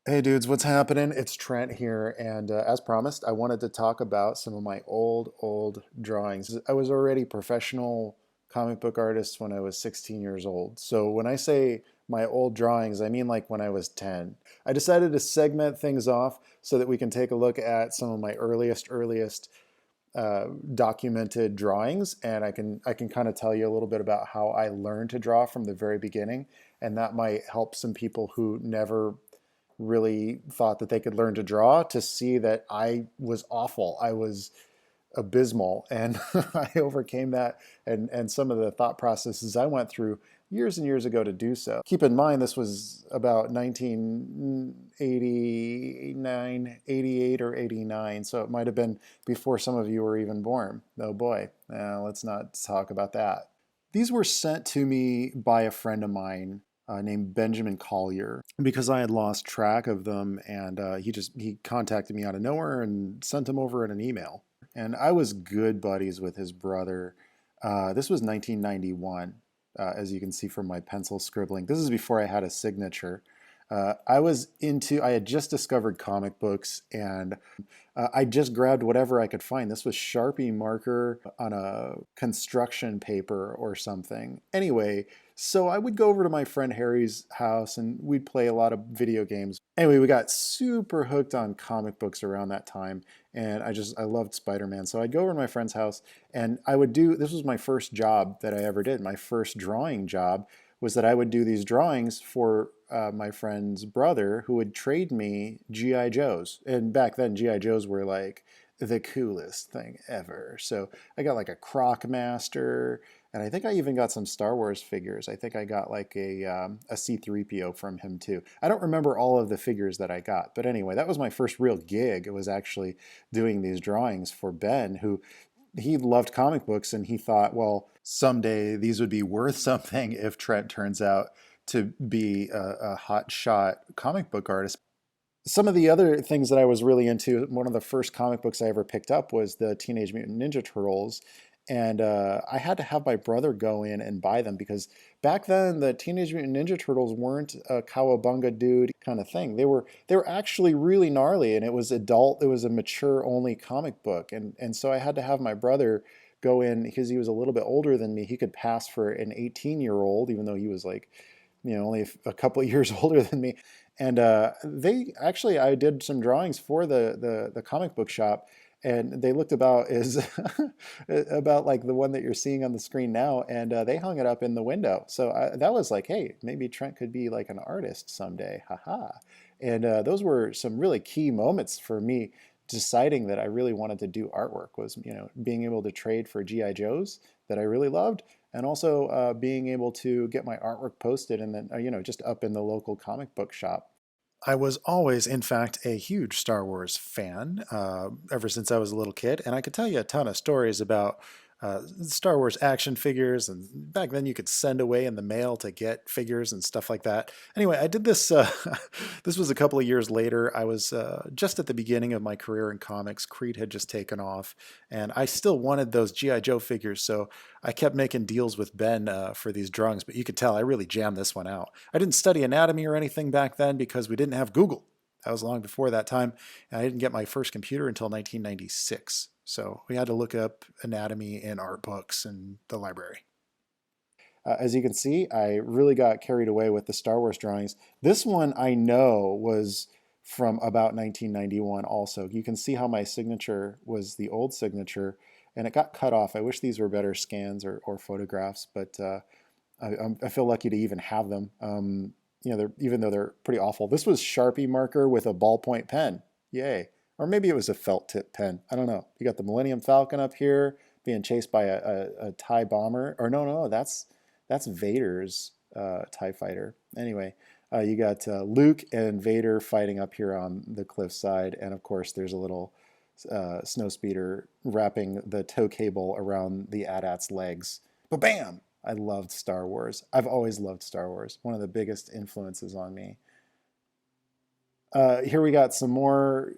Hey dudes, what's happening? It's Trent here, and as promised, I wanted to talk about some of my old drawings. I was already professional comic book artist when I was 16 years old. So when I say my old drawings, I mean like when I was 10. I decided to segment things off so that we can take a look at some of my earliest documented drawings, and I can kind of tell you a little bit about how I learned to draw from the very beginning, and that might help some people who never really thought that they could learn to draw to see that I was awful. I was abysmal, and I overcame that, and some of the thought processes I went through years and years ago to do so. Keep in mind, this was about 1989, 88, or 89, so it might have been before some of you were even born. Oh boy, let's not talk about that. These were sent to me by a friend of mine named Benjamin Collier because I had lost track of them, and he contacted me out of nowhere and sent them over in an email. And I was good buddies with his brother. This was 1991, as you can see from my pencil scribbling. This is before I had a signature. I had just discovered comic books, and I just grabbed whatever I could find. This was Sharpie marker on a construction paper or something. Anyway, so I would go over to my friend Harry's house and we'd play a lot of video games. Anyway, we got super hooked on comic books around that time, and I loved Spider-Man. So I'd go over to my friend's house and this was my first job that I ever did. My first drawing job was that I would do these drawings for my friend's brother, who would trade me GI Joes. And back then, GI Joes were like the coolest thing ever. So I got like a Croc Master, and I think I even got some Star Wars figures. I think I got like a C-3PO from him too. I don't remember all of the figures that I got, but anyway, that was my first real gig. It was actually doing these drawings for Ben, who he loved comic books, and he thought, well, someday these would be worth something if Trent turns out to be a hot shot comic book artist. Some of the other things that I was really into, one of the first comic books I ever picked up was the Teenage Mutant Ninja Turtles. And I had to have my brother go in and buy them because back then the Teenage Mutant Ninja Turtles weren't a cowabunga dude kind of thing. They were actually really gnarly, and it was adult. It was a mature only comic book, and so I had to have my brother go in because he was a little bit older than me. He could pass for an 18-year-old, even though he was like, only a couple of years older than me. And I did some drawings for the comic book shop, and they looked about as about like the one that you're seeing on the screen now, and they hung it up in the window. So that was like, hey, maybe Trent could be like an artist someday, haha. And those were some really key moments for me deciding that I really wanted to do artwork. Was being able to trade for GI Joes that I really loved, and also being able to get my artwork posted and then just up in the local comic book shop. I was always, in fact, a huge Star Wars fan ever since I was a little kid, and I could tell you a ton of stories about Star Wars action figures. And back then, you could send away in the mail to get figures and stuff like that. Anyway, I did this. This was a couple of years later. I was just at the beginning of my career in comics. Creed had just taken off, and I still wanted those GI Joe figures, so I kept making deals with Ben for these drawings. But you could tell I really jammed this one out. I didn't study anatomy or anything back then because we didn't have Google. That was long before that time. And I didn't get my first computer until 1996. So we had to look up anatomy in art books in the library. As you can see, I really got carried away with the Star Wars drawings. This one I know was from about 1991 also. You can see how my signature was the old signature, and it got cut off. I wish these were better scans or photographs, but I feel lucky to even have them. Even though they're pretty awful. This was Sharpie marker with a ballpoint pen. Yay. Or maybe it was a felt tip pen. I don't know. You got the Millennium Falcon up here being chased by a TIE bomber. Or no, that's Vader's TIE fighter. Anyway, you got Luke and Vader fighting up here on the cliffside. And of course, there's a little snow speeder wrapping the tow cable around the AT-AT's legs. Ba-bam! I loved Star Wars. I've always loved Star Wars. One of the biggest influences on me. Here we got some more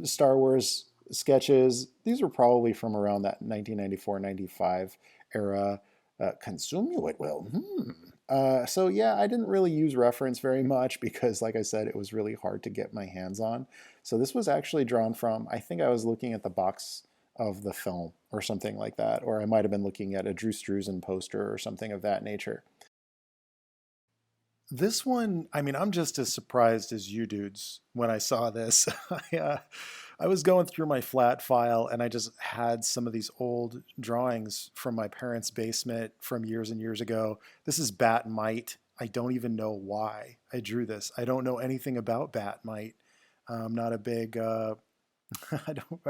Star Wars sketches. These were probably from around that 1994-95 era. Consume you it will. So yeah, I didn't really use reference very much because, like I said, it was really hard to get my hands on. So this was actually drawn from, I think I was looking at the box of the film or something like that, or I might have been looking at a Drew Struzan poster or something of that nature. This one, I mean, I'm just as surprised as you dudes when I saw this. I was going through my flat file and I just had some of these old drawings from my parents' basement from years and years ago. This is Batmite. I don't even know why I drew this. I don't know anything about Batmite. I'm not a big, I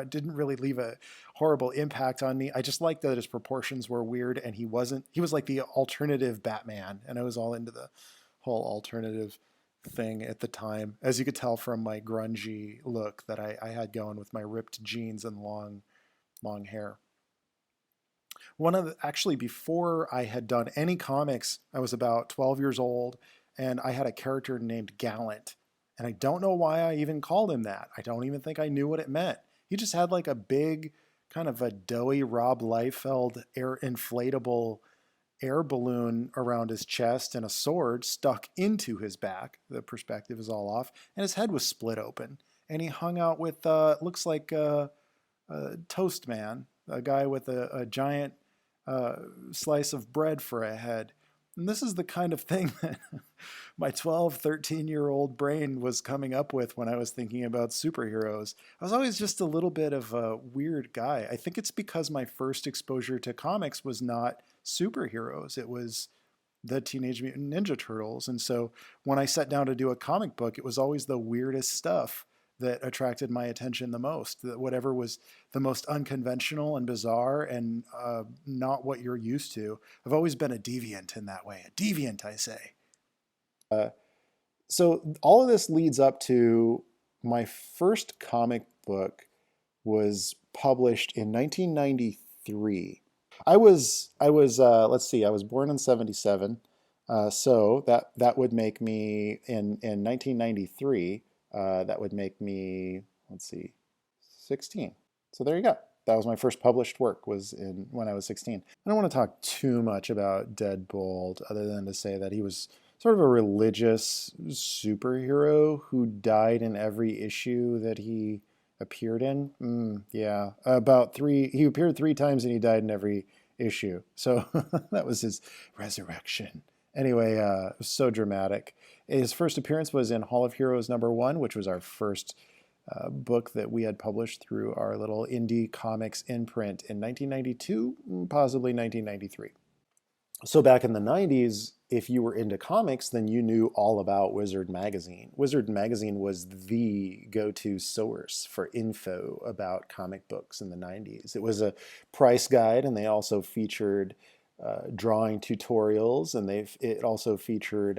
didn't really leave a horrible impact on me. I just liked that his proportions were weird and he was like the alternative Batman. And I was all into the whole alternative thing at the time, as you could tell from my grungy look that I had going with my ripped jeans and long hair. Actually, before I had done any comics, I was about 12 years old, and I had a character named Gallant. And I don't know why I even called him that. I don't even think I knew what it meant. He just had like a big, kind of a doughy Rob Liefeld air inflatable air balloon around his chest and a sword stuck into his back. The perspective is all off, and his head was split open. And he hung out with looks like a toast man, a guy with a giant uh, slice of bread for a head. And this is the kind of thing that my 12, 13-year old brain was coming up with when I was thinking about superheroes. I was always just a little bit of a weird guy. I think it's because my first exposure to comics was not superheroes, it was the Teenage Mutant Ninja Turtles. And so when I sat down to do a comic book, it was always the weirdest stuff that attracted my attention the most. That whatever was the most unconventional and bizarre and not what you're used to. I've always been a deviant in that way. A deviant, I say. So all of this leads up to my first comic book was published in 1993. Let's see, I was born in 77. So that would make me in 1993, that would make me, let's see, 16. So there you go. That was my first published work was in when I was 16. I don't want to talk too much about Deadbolt other than to say that he was sort of a religious superhero who died in every issue that he appeared in. Yeah, about three. He appeared three times and he died in every issue. So that was his resurrection. Anyway, it was so dramatic. His first appearance was in Hall of Heroes #1, which was our first book that we had published through our little indie comics imprint in 1992, possibly 1993. So back in the 90s, if you were into comics, then you knew all about Wizard Magazine. Wizard Magazine was the go-to source for info about comic books in the 90s. It was a price guide, and they also featured drawing tutorials, and it also featured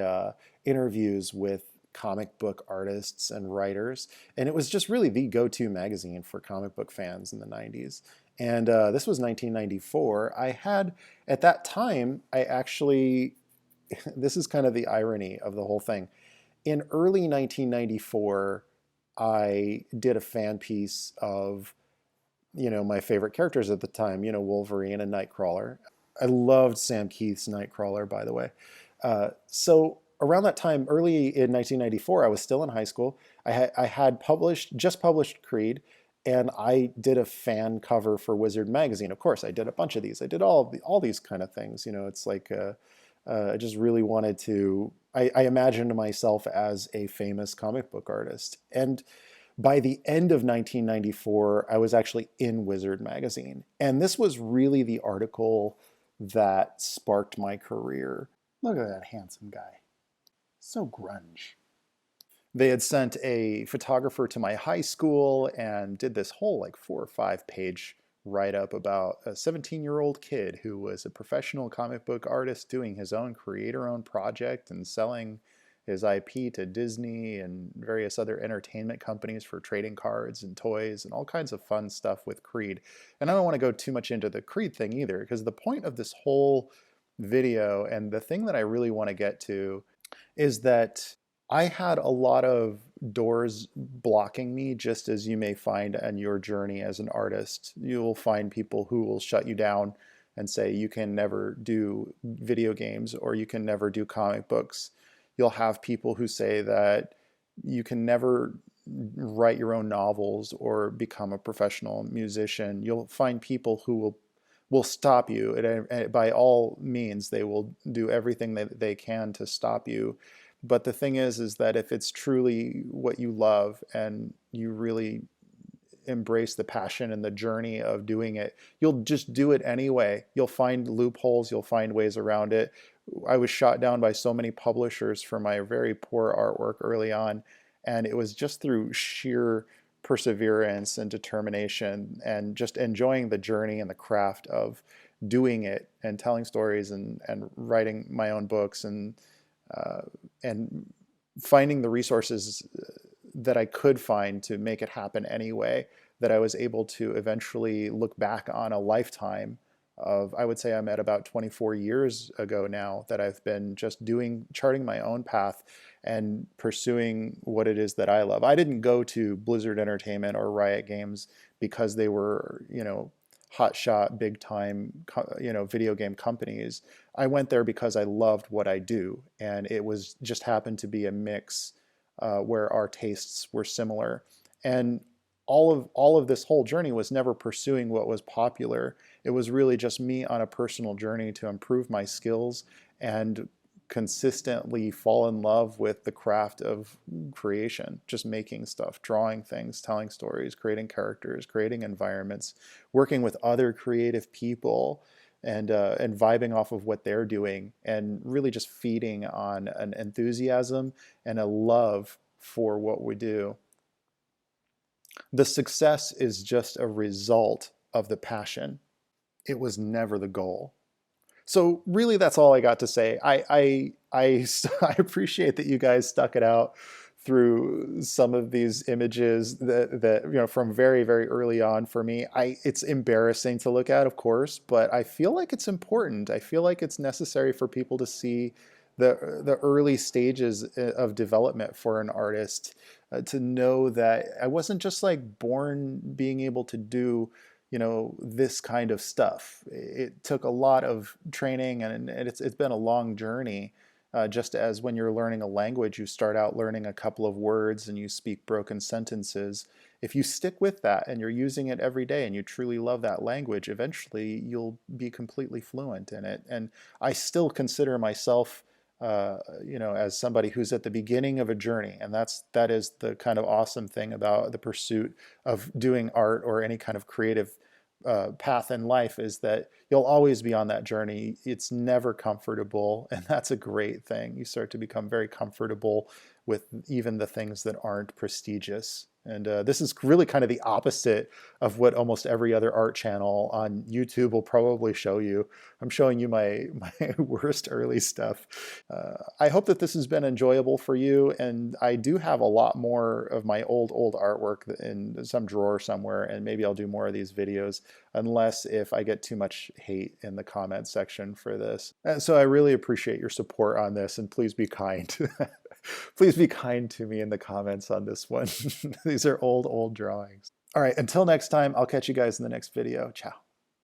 interviews with comic book artists and writers. And it was just really the go-to magazine for comic book fans in the 90s. And this was 1994. At that time, I actually, this is kind of the irony of the whole thing. In early 1994, I did a fan piece of, my favorite characters at the time, Wolverine and Nightcrawler. I loved Sam Keith's Nightcrawler, by the way. So around that time, early in 1994, I was still in high school. I had just published Creed, and I did a fan cover for Wizard Magazine. Of course, I did a bunch of these. I did all these kind of things. It's like I just really wanted to. I imagined myself as a famous comic book artist, and by the end of 1994, I was actually in Wizard Magazine, and this was really the article that sparked my career. Look at that handsome guy. So grunge. They had sent a photographer to my high school and did this whole like 4 or 5 page write up about a 17-year-old kid who was a professional comic book artist doing his own creator-owned project and selling his IP to Disney and various other entertainment companies for trading cards and toys and all kinds of fun stuff with Creed. And I don't want to go too much into the Creed thing either, because the point of this whole video and the thing that I really want to get to is that I had a lot of doors blocking me, just as you may find on your journey as an artist. You will find people who will shut you down and say you can never do video games or you can never do comic books. You'll have people who say that you can never write your own novels or become a professional musician. You'll find people who will stop you, and by all means they will do everything that they can to stop you. But the thing is that if it's truly what you love and you really embrace the passion and the journey of doing it, you'll just do it anyway. You'll find loopholes, you'll find ways around it. I was shot down by so many publishers for my very poor artwork early on, and it was just through sheer perseverance and determination and just enjoying the journey and the craft of doing it and telling stories and writing my own books and finding the resources that I could find to make it happen anyway, that I was able to eventually look back on a lifetime of, I would say I'm at about 24 years ago now, that I've been just charting my own path and pursuing what it is that I love. I didn't go to Blizzard Entertainment or Riot Games because they were, hotshot, big time, video game companies. I went there because I loved what I do, and it was just happened to be a mix where our tastes were similar. And all of this whole journey was never pursuing what was popular. It was really just me on a personal journey to improve my skills and consistently fall in love with the craft of creation, just making stuff, drawing things, telling stories, creating characters, creating environments, working with other creative people, and vibing off of what they're doing, and really just feeding on an enthusiasm and a love for what we do. The success is just a result of the passion. It was never the goal. So really, that's all I got to say. I appreciate that you guys stuck it out through some of these images that from very, very early on for me. It's embarrassing to look at, of course, but I feel like it's important. I feel like it's necessary for people to see the early stages of development for an artist, to know that I wasn't just like born being able to do this kind of stuff. It took a lot of training, and it's been a long journey. Just as when you're learning a language, you start out learning a couple of words and you speak broken sentences. If you stick with that and you're using it every day and you truly love that language, eventually you'll be completely fluent in it. And I still consider myself as somebody who's at the beginning of a journey, and that is the kind of awesome thing about the pursuit of doing art or any kind of creative path in life, is that you'll always be on that journey. It's never comfortable, and that's a great thing. You start to become very comfortable with even the things that aren't prestigious. And this is really kind of the opposite of what almost every other art channel on YouTube will probably show you. I'm showing you my worst early stuff. I hope that this has been enjoyable for you, and I do have a lot more of my old artwork in some drawer somewhere, and maybe I'll do more of these videos, unless if I get too much hate in the comment section for this. And so I really appreciate your support on this, and please be kind. Please be kind to me in the comments on this one. These are old drawings. All right, until next time, I'll catch you guys in the next video. Ciao.